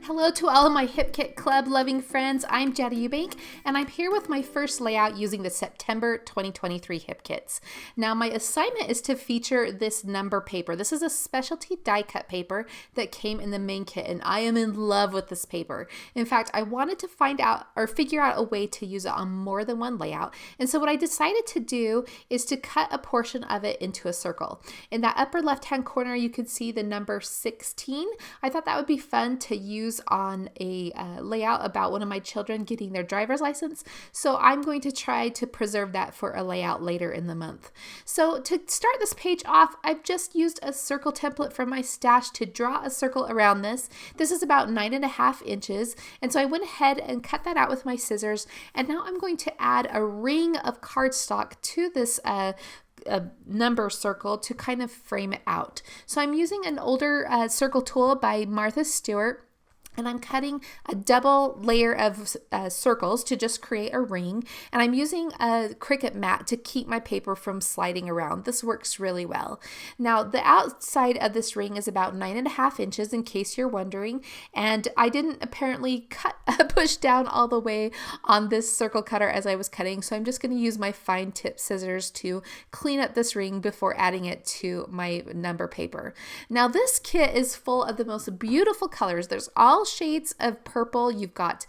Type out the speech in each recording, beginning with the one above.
Hello to all of my Hip Kit Club loving friends. I'm Jana Eubank, and I'm here with my first layout using the September 2023 Hip Kits. Now, my assignment is to feature this number paper. This is a specialty die cut paper that came in the main kit, and I am in love with this paper. In fact, I wanted to find out or figure out a way to use it on more than one layout. And so what I decided to do is to cut a portion of it into a circle. In that upper left-hand corner, you can see the number 16. I thought that would be fun to use on a layout about one of my children getting their driver's license. So I'm going to try to preserve that for a layout later in the month. So to start this page off, I've just used a circle template from my stash to draw a circle around this. This is about 9.5 inches. And so I went ahead and cut that out with my scissors. And now I'm going to add a ring of cardstock to this a number circle to kind of frame it out. So I'm using an older circle tool by Martha Stewart. And I'm cutting a double layer of circles to just create a ring. And I'm using a Cricut mat to keep my paper from sliding around. This works really well. Now, the outside of this ring is about 9.5 inches, in case you're wondering. And I didn't apparently push down all the way on this circle cutter as I was cutting. So I'm just going to use my fine tip scissors to clean up this ring before adding it to my number paper. Now, this kit is full of the most beautiful colors. There's all shades of purple. You've got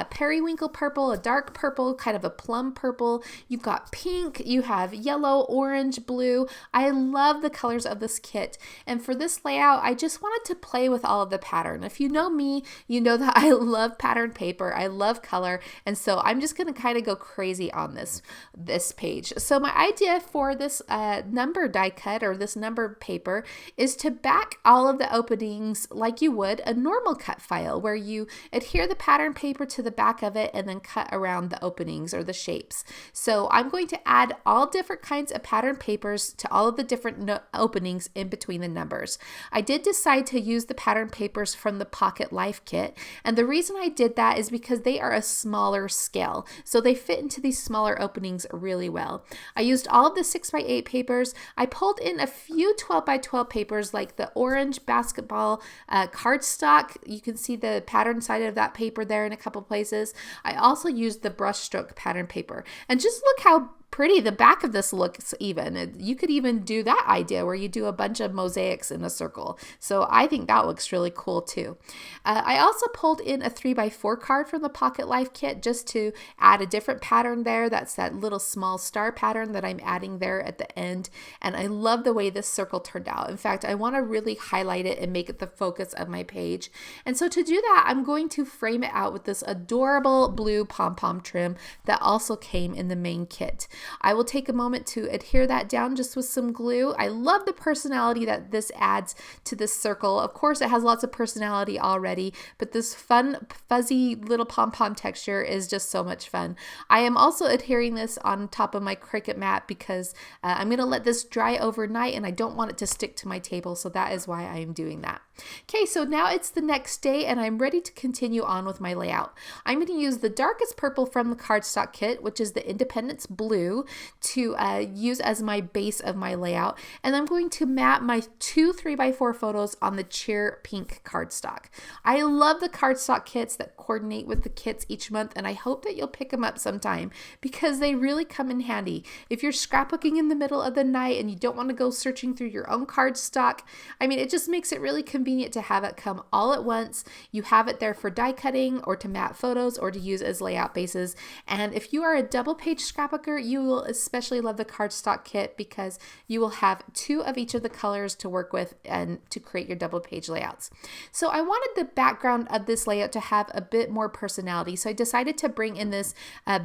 periwinkle purple, a dark purple, kind of a plum purple. You've got pink, you have yellow, orange, blue. I love the colors of this kit. And for this layout, I just wanted to play with all of the pattern. If you know me, you know that I love pattern paper. I love color. And so I'm just going to kind of go crazy on this page. So my idea for this number die cut or this number paper is to back all of the openings like you would a normal cut file, where you adhere the pattern paper to the back of it and then cut around the openings or the shapes. So I'm going to add all different kinds of pattern papers to all of the different openings in between the numbers. I did decide to use the pattern papers from the Pocket Life kit, and the reason I did that is because they are a smaller scale, so they fit into these smaller openings really well. I used all of the 6x8 papers. I pulled in a few 12x12 papers like the orange basketball cardstock. You can see the pattern side of that paper there in a couple places. I also used the brushstroke pattern paper. And just look how pretty the back of this looks even. You could even do that idea where you do a bunch of mosaics in a circle. So I think that looks really cool too. I also pulled in a 3x4 card from the Pocket Life kit just to add a different pattern there. That's that little small star pattern that I'm adding there at the end. And I love the way this circle turned out. In fact, I want to really highlight it and make it the focus of my page. And so to do that, I'm going to frame it out with this adorable blue pom-pom trim that also came in the main kit. I will take a moment to adhere that down just with some glue. I love the personality that this adds to this circle. Of course, it has lots of personality already, but this fun, fuzzy little pom-pom texture is just so much fun. I am also adhering this on top of my Cricut mat because I'm going to let this dry overnight and I don't want it to stick to my table, so that is why I am doing that. Okay, so now it's the next day and I'm ready to continue on with my layout. I'm going to use the darkest purple from the cardstock kit, which is the Independence Blue, to use as my base of my layout. And I'm going to map my 2 3x4 photos on the Cheer Pink cardstock. I love the cardstock kits that coordinate with the kits each month, and I hope that you'll pick them up sometime because they really come in handy. If you're scrapbooking in the middle of the night and you don't want to go searching through your own cardstock, I mean, it just makes it really convenient to have it come all at once. You have it there for die cutting or to map photos or to use as layout bases. And if you are a double page scrapbooker, you will especially love the cardstock kit because you will have 2 of each of the colors to work with and to create your double page layouts. So I wanted the background of this layout to have a bit more personality. So I decided to bring in this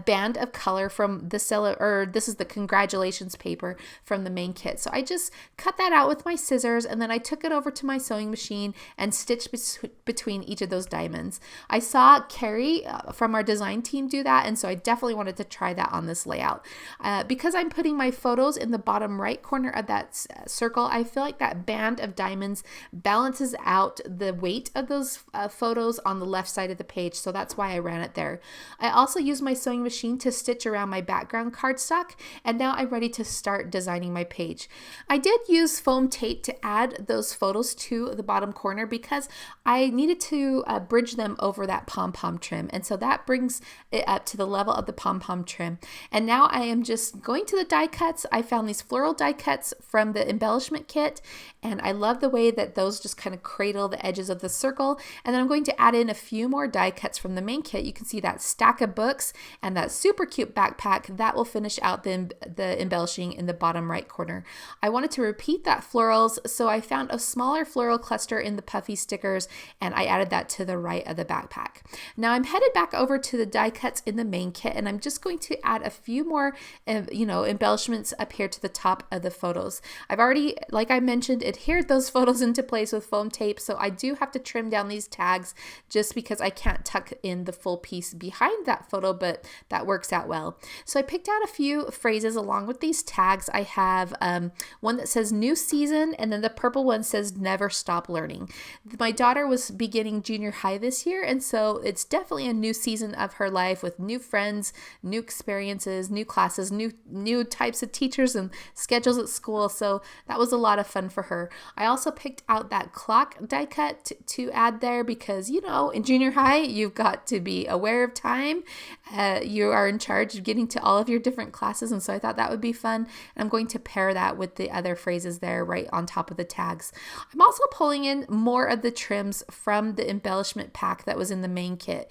band of color from the this is the congratulations paper from the main kit. So I just cut that out with my scissors and then I took it over to my sewing machine and stitched between each of those diamonds. I saw Carrie from our design team do that, and so I definitely wanted to try that on this layout. Because I'm putting my photos in the bottom right corner of that circle, I feel like that band of diamonds balances out the weight of those photos on the left side of the page, so that's why I ran it there. I also used my sewing machine to stitch around my background cardstock, and now I'm ready to start designing my page. I did use foam tape to add those photos to the bottom corner because I needed to bridge them over that pom-pom trim, and so that brings it up to the level of the pom-pom trim. And now I am just going to the die cuts. I found these floral die cuts from the embellishment kit, and I love the way that those just kind of cradle the edges of the circle. And then I'm going to add in a few more die cuts from the main kit. You can see that stack of books and that super cute backpack that will finish out the embellishing in the bottom right corner. I wanted to repeat that florals, so I found a smaller floral cluster in the puffy stickers, and I added that to the right of the backpack. Now I'm headed back over to the die cuts in the main kit, and I'm just going to add a few more embellishments up here to the top of the photos. I've already, like I mentioned, adhered those photos into place with foam tape, so I do have to trim down these tags just because I can't tuck in the full piece behind that photo, but that works out well. So I picked out a few phrases along with these tags. I have one that says new season, and then the purple one says never stop learning. My daughter was beginning junior high this year, and so it's definitely a new season of her life with new friends, new experiences, new classes, new types of teachers and schedules at school. So that was a lot of fun for her. I also picked out that clock die cut to add there because, in junior high, you've got to be aware of time. You are in charge of getting to all of your different classes, and so I thought that would be fun. And I'm going to pair that with the other phrases there right on top of the tags. I'm also pulling in more of the trims from the embellishment pack that was in the main kit.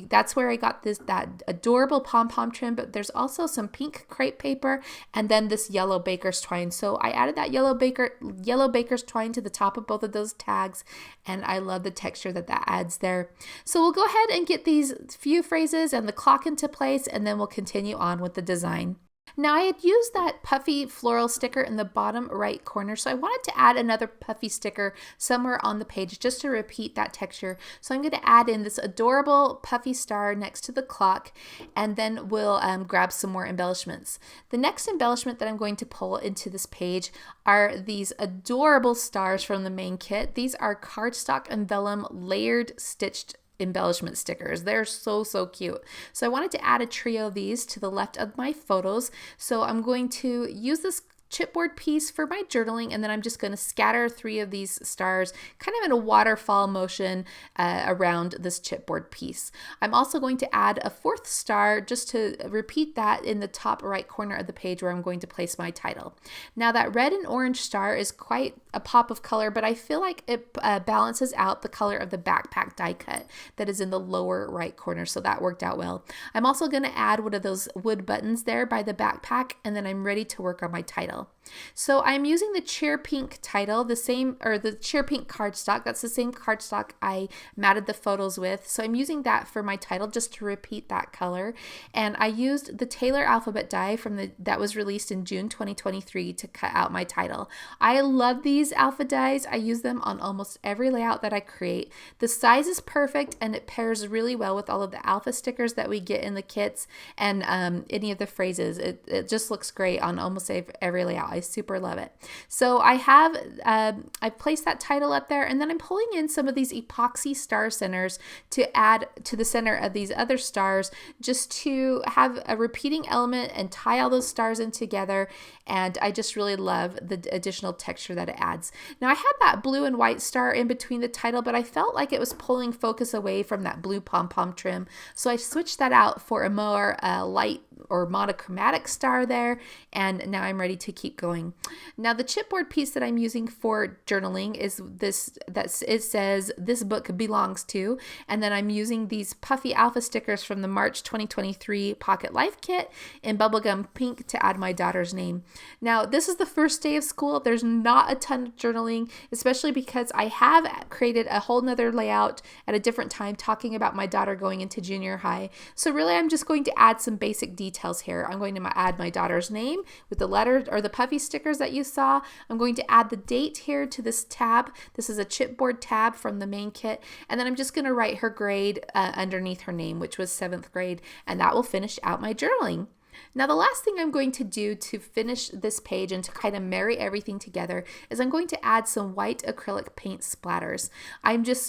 That's where I got that adorable pom-pom trim, but there's also some pink crepe paper and then this yellow baker's twine. So I added that yellow baker's twine to the top of both of those tags, and I love the texture that adds there. So we'll go ahead and get these few phrases and the clock into place, and then we'll continue on with the design. Now I had used that puffy floral sticker in the bottom right corner, so I wanted to add another puffy sticker somewhere on the page just to repeat that texture. So I'm going to add in this adorable puffy star next to the clock, and then we'll grab some more embellishments. The next embellishment that I'm going to pull into this page are these adorable stars from the main kit. These are cardstock and vellum layered stitched embellishment stickers. They're so cute. So I wanted to add a trio of these to the left of my photos. So I'm going to use this chipboard piece for my journaling, and then I'm just going to scatter 3 of these stars kind of in a waterfall motion around this chipboard piece. I'm also going to add a 4th star just to repeat that in the top right corner of the page where I'm going to place my title. Now that red and orange star is quite a pop of color, but I feel like it balances out the color of the backpack die cut that is in the lower right corner, so that worked out well. I'm also going to add one of those wood buttons there by the backpack, and then I'm ready to work on my title. So I'm using the Cheer Pink title, the Cheer Pink cardstock. That's the same cardstock I matted the photos with. So I'm using that for my title just to repeat that color. And I used the Taylor alphabet die that was released in June 2023 to cut out my title. I love these alpha dies. I use them on almost every layout that I create. The size is perfect, and it pairs really well with all of the alpha stickers that we get in the kits and any of the phrases. It just looks great on almost every layout. I super love it. So I've placed that title up there, and then I'm pulling in some of these epoxy star centers to add to the center of these other stars just to have a repeating element and tie all those stars in together, and I just really love the additional texture that it adds. Now I had that blue and white star in between the title, but I felt like it was pulling focus away from that blue pom-pom trim, so I switched that out for a more light or monochromatic star there, and now I'm ready to keep going. Now the chipboard piece that I'm using for journaling is it says this book belongs to, and then I'm using these puffy alpha stickers from the March 2023 Pocket Life Kit in bubblegum pink to add my daughter's name. Now this is the first day of school. There's not a ton of journaling, especially because I have created a whole nother layout at a different time talking about my daughter going into junior high. So really I'm just going to add some basic details here. I'm going to add my daughter's name with the letter or the puffy stickers that you saw. I'm going to add the date here to this tab. This is a chipboard tab from the main kit, and then I'm just going to write her grade underneath her name, which was 7th grade, and that will finish out my journaling. Now the last thing I'm going to do to finish this page and to kind of marry everything together is I'm going to add some white acrylic paint splatters.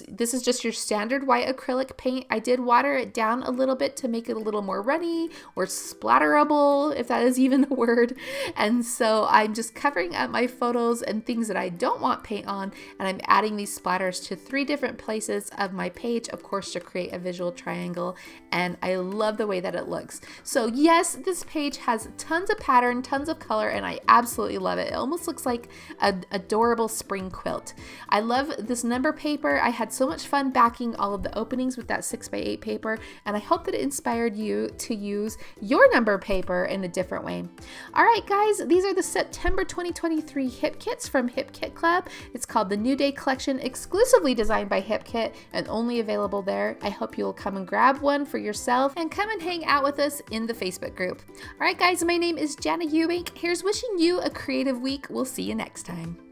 This is just your standard white acrylic paint. I did water it down a little bit to make it a little more runny or splatterable, if that is even a word. And so I'm just covering up my photos and things that I don't want paint on, and I'm adding these splatters to 3 different places of my page, of course, to create a visual triangle, and I love the way that it looks. So yes, this page has tons of pattern, tons of color, and I absolutely love it. It almost looks like an adorable spring quilt. I love this number paper. I had so much fun backing all of the openings with that 6x8 paper, and I hope that it inspired you to use your number paper in a different way. All right, guys, these are the September 2023 hip kits from Hip Kit Club. It's called the New Day Collection, exclusively designed by Hip Kit and only available there. I hope you'll come and grab one for yourself and come and hang out with us in the Facebook group. All right, guys, my name is Jana Eubank. Here's wishing you a creative week. We'll see you next time.